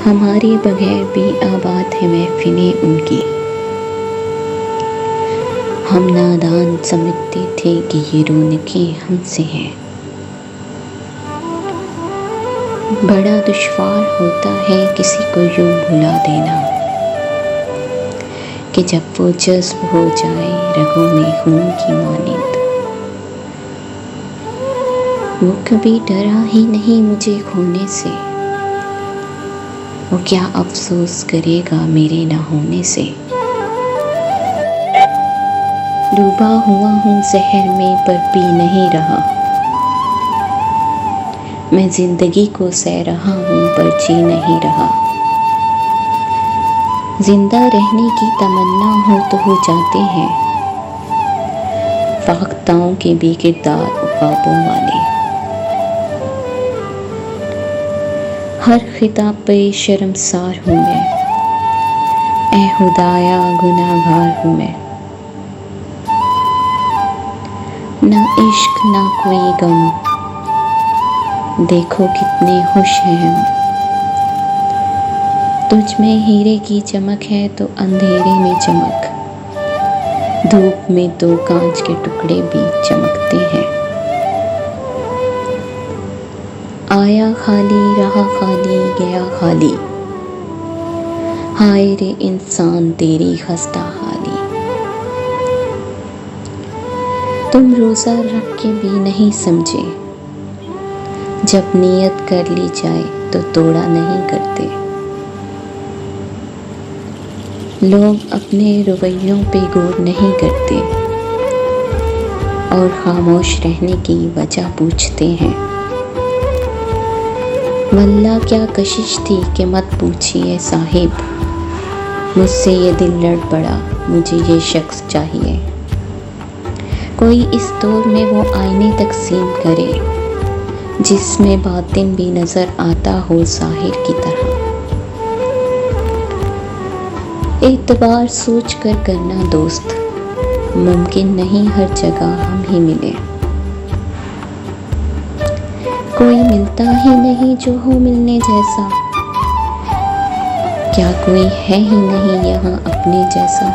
हमारे बगैर भी आबाद है महफिलें उनकी। हम नादान समझते थे कि ये रौनकें हमसे हैं। बड़ा दुश्वार होता है किसी को यूं भुला देना कि जब वो जज्ब हो जाए रगों में खून की मानिंद। वो कभी डरा ही नहीं मुझे खोने से, वो क्या अफसोस करेगा मेरे न होने से। डूबा हुआ हूँ जहर में पर पी नहीं रहा, मैं जिंदगी को सह रहा हूँ पर जी नहीं रहा। जिंदा रहने की तमन्ना हो तो हो जाते हैं फाख्ताओं के बेकिरदार ख्वाबों वाले। हर खिताब पे शर्मसार हूँ मैं, ऐ खुदाया गुनाहगार हूँ मैं। ना इश्क ना कोई गम, देखो कितने खुश हैं हम। तुझ में हीरे की चमक है तो अंधेरे में चमक, धूप में तो कांच के टुकड़े भी चमकते हैं। आया खाली रहा खाली गया खाली, हाय रे इंसान तेरी खस्ता हाली। तुम रोज़ा रख के भी नहीं समझे, जब नियत कर ली जाए तो तोड़ा नहीं करते। लोग अपने रवैयों पे गौर नहीं करते और खामोश रहने की वजह पूछते हैं। वल्लाह क्या कशिश थी कि मत पूछिए साहिब, मुझसे ये दिल लड़ पड़ा मुझे ये शख्स चाहिए। कोई इस दौर में वो आईने तकसीम करे जिसमें बातिन भी नजर आता हो ज़ाहिर की तरह। एतबार सोच कर करना दोस्त, मुमकिन नहीं हर जगह हम ही मिले। कोई मिलता ही नहीं जो हो मिलने जैसा, क्या कोई है ही नहीं यहाँ अपने जैसा।